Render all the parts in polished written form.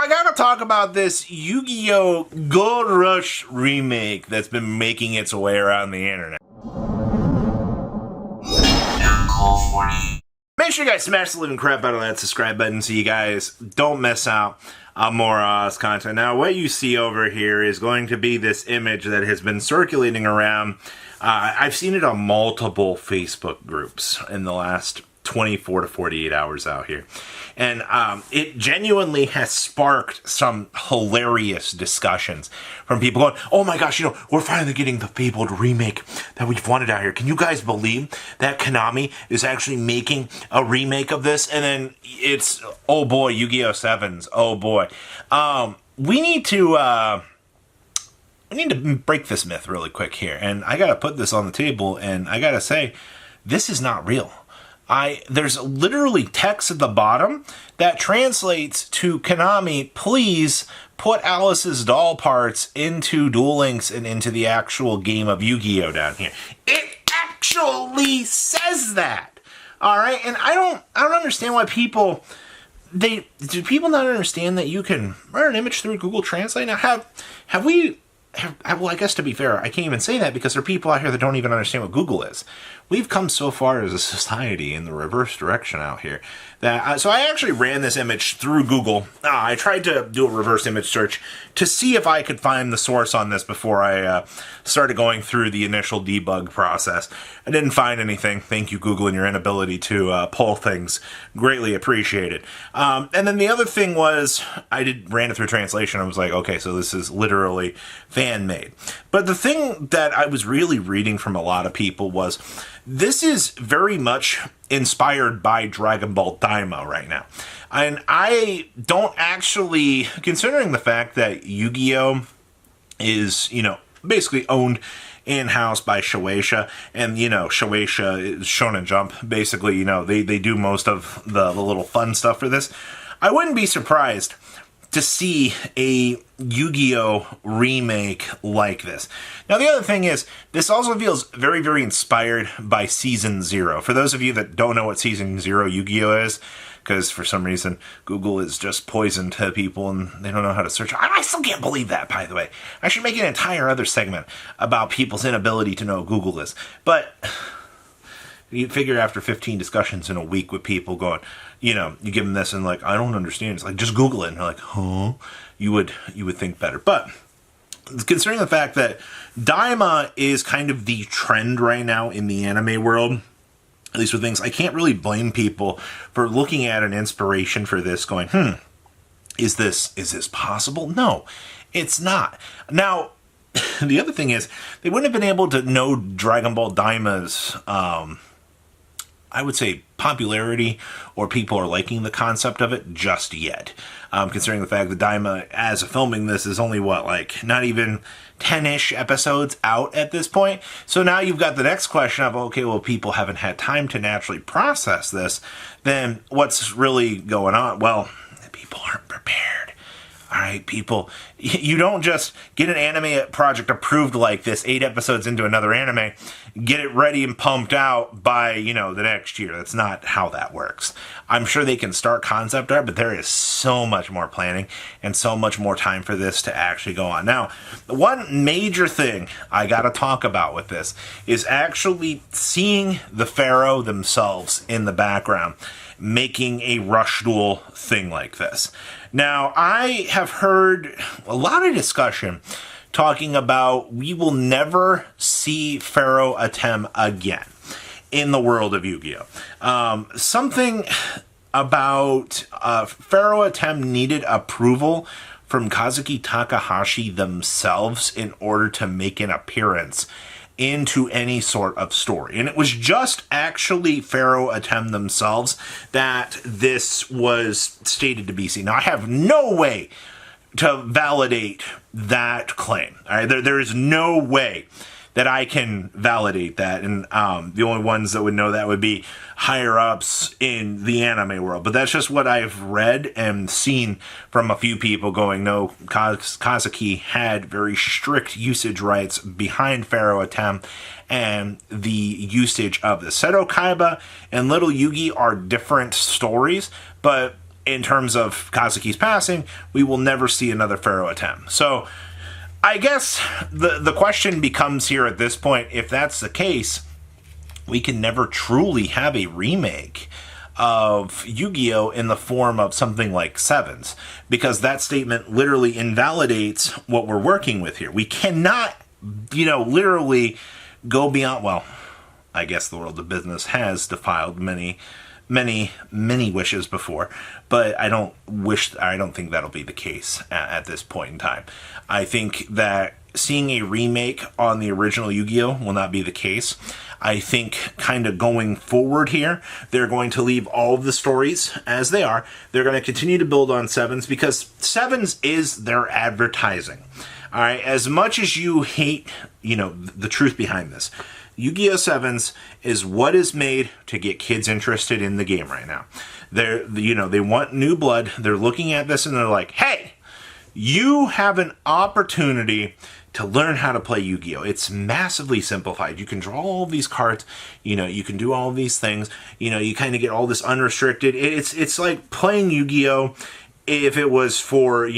I gotta talk about this Yu-Gi-Oh! Gold Rush remake that's been making its way around the internet. Make sure you guys smash the living crap out of that subscribe button so you guys don't miss out on more content. Now, what you see over here is going to be this image that has been circulating around. I've seen it on multiple Facebook groups in the last 24 to 48 hours out here. And it genuinely has sparked some hilarious discussions from people going, oh my gosh, we're finally getting the fabled remake that we've wanted out here. Can you guys believe that Konami is actually making a remake of this? And then it's, oh boy, Yu-Gi-Oh! 7s, oh boy. We need to break this myth really quick here. And I gotta put this on the table, and I gotta say, this is not real. There's literally text at the bottom that translates to Konami, please put Alice's doll parts into Duel Links and into the actual game of Yu-Gi-Oh! Down here. It actually says that! Alright, and I don't understand why people, do people not understand that you can run an image through Google Translate? Now, well, I guess to be fair, I can't even say that because there are people out here that don't even understand what Google is. We've come so far as a society in the reverse direction out here that so I actually ran this image through Google. I tried to do a reverse image search to see if I could find the source on this before I started going through the initial debug process. I didn't find anything. Thank you, Google, and your inability to pull things. Greatly appreciated. And then the other thing was ran it through translation. I was like, okay, so this is literally fan-made. But the thing that I was really reading from a lot of people was this is very much inspired by Dragon Ball Daima right now. And I don't actually, considering the fact that Yu-Gi-Oh! Is, basically owned in-house by Shueisha, and, Shueisha is Shonen Jump. Basically, they do most of the little fun stuff for this. I wouldn't be surprised to see a Yu-Gi-Oh! Remake like this. Now, the other thing is, this also feels very, very inspired by Season 0. For those of you that don't know what Season 0 Yu-Gi-Oh! Is, because for some reason, Google is just poison to people and they don't know how to search. I still can't believe that, by the way. I should make an entire other segment about people's inability to know what Google is. But you figure after 15 discussions in a week with people going, you give them this and like, I don't understand. It's like, just Google it. And they're like, huh? You would think better. But considering the fact that Daima is kind of the trend right now in the anime world, at least with things, I can't really blame people for looking at an inspiration for this going, is this possible? No, it's not. Now, the other thing is, they wouldn't have been able to know Dragon Ball Daima's, I would say, popularity, or people are liking the concept of it just yet. Considering the fact that Daima, as of filming this, is only, not even 10-ish episodes out at this point. So now you've got the next question of, okay, well, people haven't had time to naturally process this. Then what's really going on? Well, people aren't prepared. All right, people, you don't just get an anime project approved like this 8 episodes into another anime, get it ready and pumped out by, the next year. That's not how that works. I'm sure they can start concept art, but there is so much more planning and so much more time for this to actually go on. Now, one major thing I got to talk about with this is actually seeing the Pharaoh themselves in the background making a rush duel thing like this. Now, I have heard a lot of discussion talking about we will never see Pharaoh Atem again in the world of Yu-Gi-Oh! Something about Pharaoh Atem needed approval from Kazuki Takahashi themselves in order to make an appearance into any sort of story. And it was just actually Pharaoh Atem themselves that this was stated to be seen. Now, I have no way to validate that claim. All right, there is no way that I can validate that, and the only ones that would know that would be higher-ups in the anime world. But that's just what I've read and seen from a few people going, no, Kazuki had very strict usage rights behind Pharaoh Atem, and the usage of the Seto Kaiba and Little Yugi are different stories, but in terms of Kazuki's passing, we will never see another Pharaoh Atem. So I guess the question becomes here at this point, if that's the case, we can never truly have a remake of Yu-Gi-Oh! In the form of something like Sevens, because that statement literally invalidates what we're working with here. We cannot, literally go beyond, well, I guess the world of business has defiled many wishes before, but I don't think that'll be the case at this point in time. I think that seeing a remake on the original Yu-Gi-Oh! Will not be the case. I think kind of going forward here, they're going to leave all of the stories as they are. They're going to continue to build on Sevens because Sevens is their advertising. All right, as much as you hate, the truth behind this, Yu-Gi-Oh! Sevens is what is made to get kids interested in the game right now. They want new blood. They're looking at this and they're like, hey, you have an opportunity to learn how to play Yu-Gi-Oh! It's massively simplified. You can draw all of these cards, you can do all of these things, you kind of get all this unrestricted. It's like playing Yu-Gi-Oh! If it was for,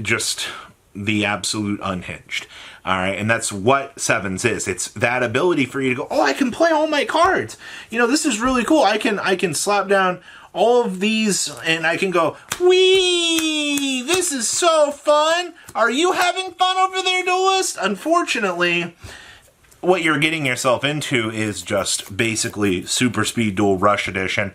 just the absolute unhinged. All right, and that's what Sevens is. It's that ability for you to go, oh, I can play all my cards. This is really cool. I can slap down all of these and I can go, wee, this is so fun. Are you having fun over there, Duelist? Unfortunately, what you're getting yourself into is just basically Super Speed Duel Rush Edition.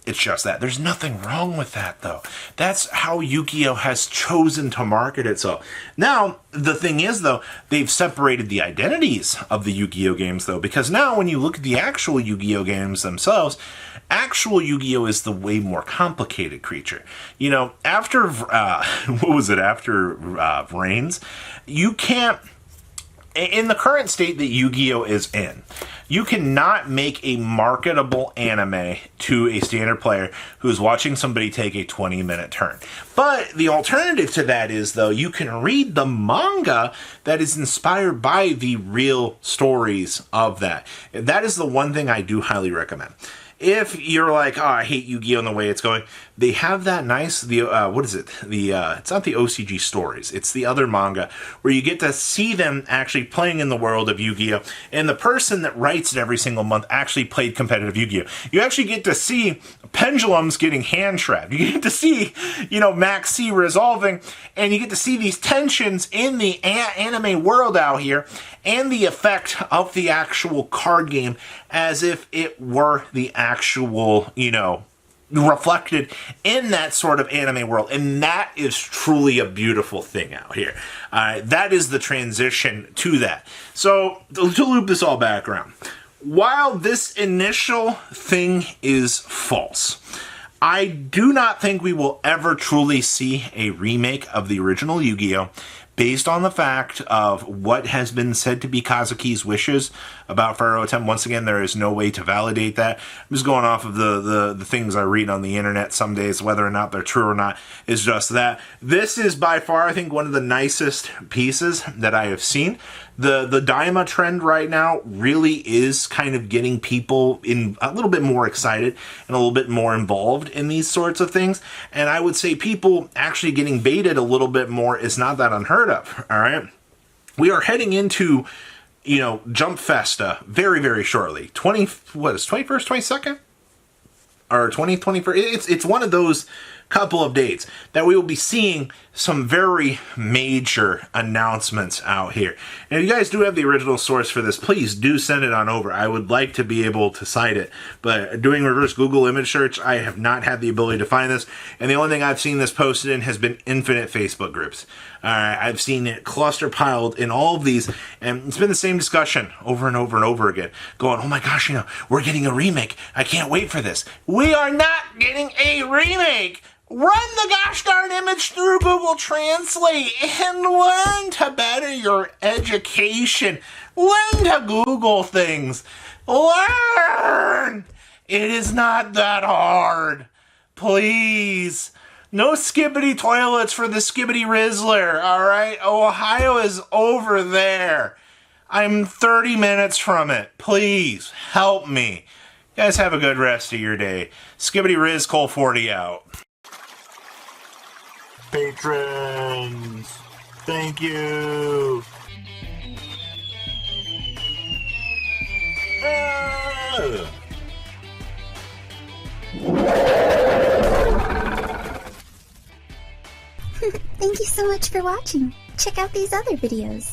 It's just that. There's nothing wrong with that, though. That's how Yu-Gi-Oh! Has chosen to market itself. Now, the thing is, though, they've separated the identities of the Yu-Gi-Oh! Games, though, because now when you look at the actual Yu-Gi-Oh! Games themselves, actual Yu-Gi-Oh! Is the way more complicated creature. After, after Reigns, you can't, in the current state that Yu-Gi-Oh! Is in, you cannot make a marketable anime to a standard player who's watching somebody take a 20-minute turn. But the alternative to that is, though, you can read the manga that is inspired by the real stories of that. That is the one thing I do highly recommend. If you're like, oh, I hate Yu-Gi-Oh! And the way it's going, they have that nice, it's not the OCG stories, it's the other manga, where you get to see them actually playing in the world of Yu-Gi-Oh! And the person that writes it every single month actually played competitive Yu-Gi-Oh! You actually get to see pendulums getting hand trapped. You get to see, Max C resolving, and you get to see these tensions in the anime world out here, and the effect of the actual card game as if it were the actual, reflected in that sort of anime world. And that is truly a beautiful thing out here. That is the transition to that. So, to loop this all back around, while this initial thing is false, I do not think we will ever truly see a remake of the original Yu-Gi-Oh! Based on the fact of what has been said to be Kazuki's wishes about Pharaoh Atem. Once again, there is no way to validate that. I'm just going off of the things I read on the internet some days, whether or not they're true or not, is just that. This is by far, I think, one of the nicest pieces that I have seen. The Daima trend right now really is kind of getting people in a little bit more excited and a little bit more involved in these sorts of things. And I would say people actually getting baited a little bit more is not that unheard of, all right? We are heading into, Jump Festa very, very shortly. 21st, 22nd? Or 2021st? It's one of those couple of dates that we will be seeing some very major announcements out here. And if you guys do have the original source for this, please do send it on over. I would like to be able to cite it, but doing reverse Google image search, I have not had the ability to find this, and the only thing I've seen this posted in has been infinite Facebook groups. I've seen it cluster piled in all of these, and it's been the same discussion over and over and over again, going, oh my gosh, we're getting a remake. I can't wait for this. We are not getting a remake. Run the gosh darn image through Google Translate and learn to better your education. Learn to Google things. Learn! It is not that hard. Please. No skibbity toilets for the skibbity Rizzler, alright? Ohio is over there. I'm 30 minutes from it. Please, help me. Guys, have a good rest of your day. Skibbity Riz Cole 40 out. Patrons, thank you. Thank you so much for watching. Check out these other videos.